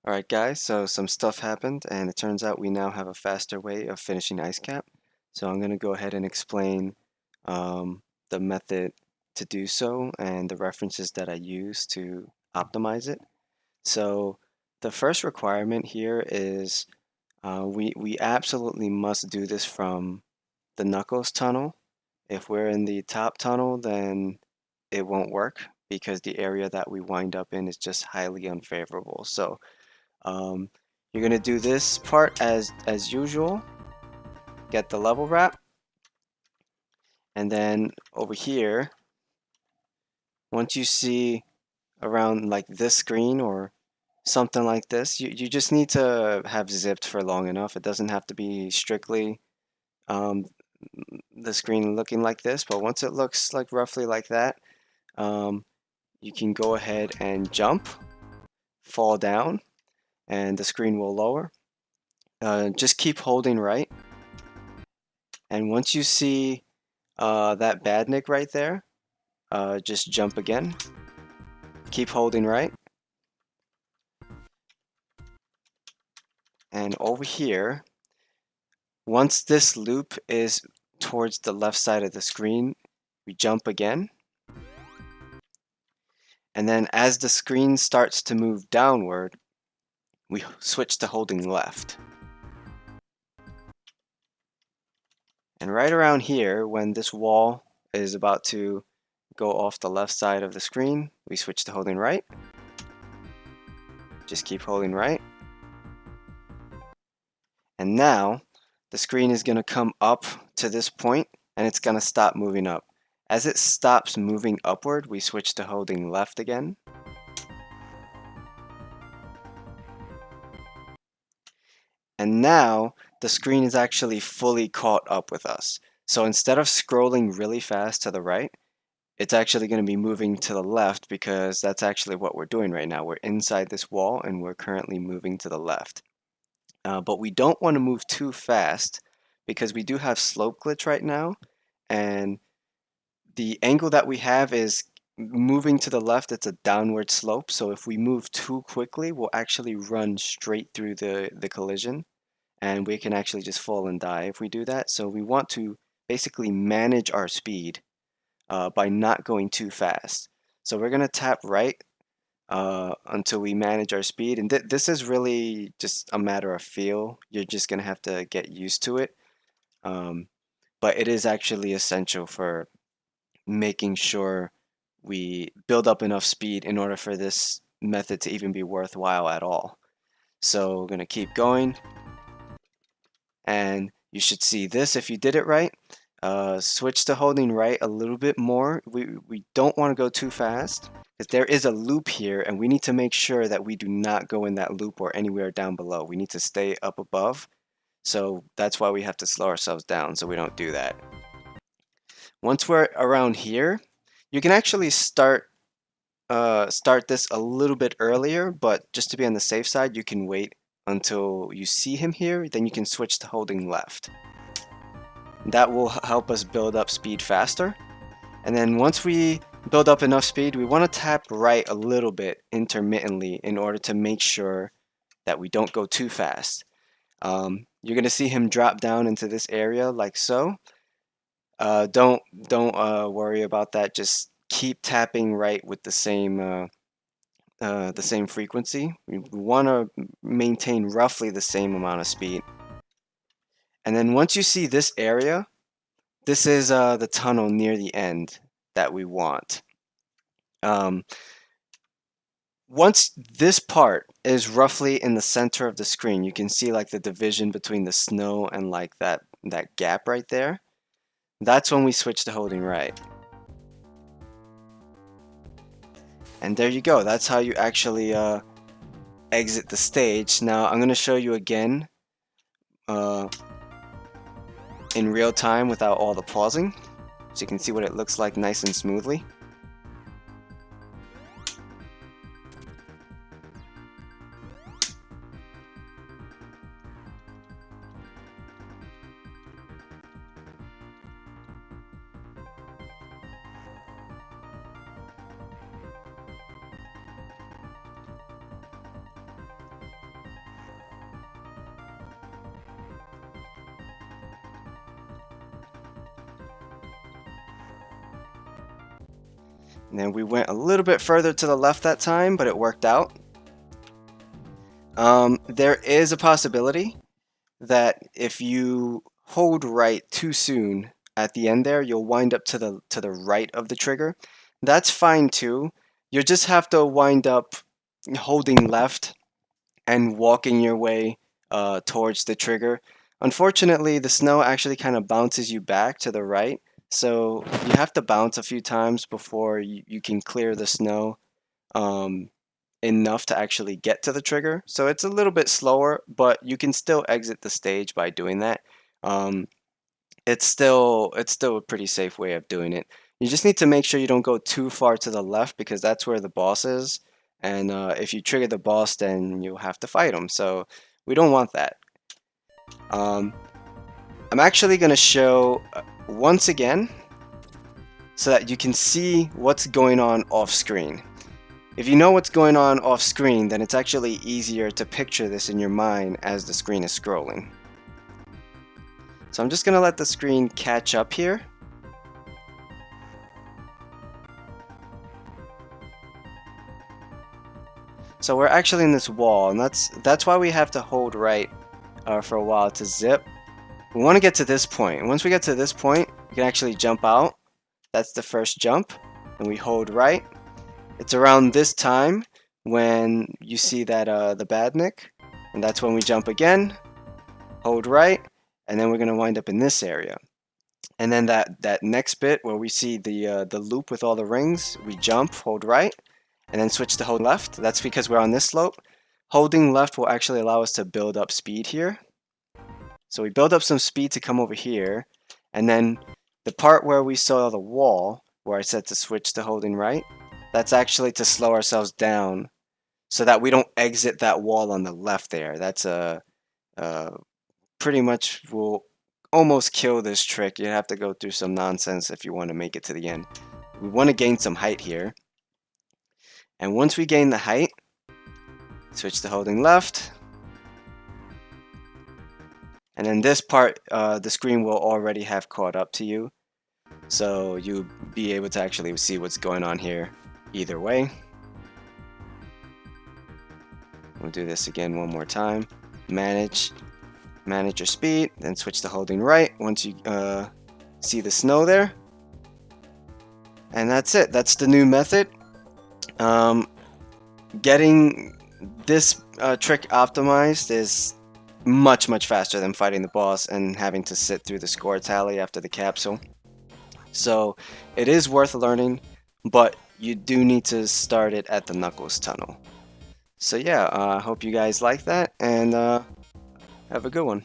Alright guys, so some stuff happened and it turns out we now have a faster way of finishing ice cap. So I'm going to go ahead and explain um, the method to do so and the references that I use to optimize it. So the first requirement here is we absolutely must do this from the knuckles tunnel. If we're in the top tunnel, then it won't work because the area that we wind up in is just highly unfavorable. So um, you're gonna do this part as usual, get the level wrap, and then over here, once you see around like this screen or something like this, you just need to have zipped for long enough. It doesn't have to be strictly um, the screen looking like this, but once it looks like roughly like that, um, you can go ahead and jump, fall down, and the screen will lower. Just keep holding right, and once you see that badnik right there, just jump again. Keep holding right. And over here, once this loop is towards the left side of the screen, we jump again. And then as the screen starts to move downward, we switch to holding left. And right around here, when this wall is about to go off the left side of the screen, we switch to holding right. Just keep holding right. And now the screen is going to come up to this point and it's going to stop moving up. As it stops moving upward, we switch to holding left again. And now the screen is actually fully caught up with us. So instead of scrolling really fast to the right, it's actually going to be moving to the left because that's actually what we're doing right now. We're inside this wall and we're currently moving to the left. But we don't want to move too fast because we do have slope glitch right now, and the angle that we have is moving to the left. It's a downward slope, so if we move too quickly, we'll actually run straight through the collision, and we can actually just fall and die if we do that. So we want to basically manage our speed by not going too fast. So we're going to tap right until we manage our speed. And this is really just a matter of feel. You're just going to have to get used to it. Um, but it is actually essential for making sure we build up enough speed in order for this method to even be worthwhile at all. So we're going to keep going. And you should see this if you did it right. Switch to holding right a little bit more. We don't want to go too fast because there is a loop here and we need to make sure that we do not go in that loop or anywhere down below. We need to stay up above. So that's why we have to slow ourselves down so we don't do that. Once we're around here, you can actually start this a little bit earlier, but just to be on the safe side, you can wait until you see him here, then you can switch to holding left. That will help us build up speed faster. And then once we build up enough speed, we want to tap right a little bit intermittently in order to make sure that we don't go too fast. You're going to see him drop down into this area like so. Don't worry about that. Just keep tapping right with the same frequency. We want to maintain roughly the same amount of speed. And then once you see this area, this is the tunnel near the end that we want. Once this part is roughly in the center of the screen, you can see like the division between the snow and like that gap right there. That's when we switch to holding right. And there you go. That's how you actually exit the stage. Now I'm going to show you again in real time without all the pausing, so you can see what it looks like nice and smoothly. And we went a little bit further to the left that time, but it worked out. There is a possibility that if you hold right too soon at the end there, you'll wind up to the right of the trigger. That's fine too. You just have to wind up holding left and walking your way towards the trigger. Unfortunately, the snow actually kind of bounces you back to the right, so you have to bounce a few times before you can clear the snow um, enough to actually get to the trigger. So it's a little bit slower, but you can still exit the stage by doing that. Um, it's still a pretty safe way of doing it. You just need to make sure you don't go too far to the left because that's where the boss is. And if you trigger the boss, then you'll have to fight him. So we don't want that. Um, I'm actually going to show once again so that you can see what's going on off screen. If you know what's going on off screen, then it's actually easier to picture this in your mind as the screen is scrolling. So I'm just going to let the screen catch up here. So we're actually in this wall, and that's why we have to hold right for a while to zip. We want to get to this point, and once we get to this point, we can actually jump out. That's the first jump, and we hold right. It's around this time when you see that the badnik, and that's when we jump again, hold right, and then we're going to wind up in this area. And then that next bit where we see the loop with all the rings, we jump, hold right, and then switch to hold left. That's because we're on this slope. Holding left will actually allow us to build up speed here. So we build up some speed to come over here, and then the part where we saw the wall, where I said to switch to holding right, that's actually to slow ourselves down so that we don't exit that wall on the left there. That's pretty much will almost kill this trick. You have to go through some nonsense if you want to make it to the end. We want to gain some height here. And once we gain the height, switch to holding left. And then this part, the screen will already have caught up to you. So you'll be able to actually see what's going on here either way. We'll do this again one more time. Manage your speed, then switch to holding right once you see the snow there. And that's it. That's the new method. Getting this trick optimized is much faster than fighting the boss and having to sit through the score tally after the capsule. So it is worth learning, but you do need to start it at the Knuckles tunnel. So yeah, I hope you guys like that, and have a good one.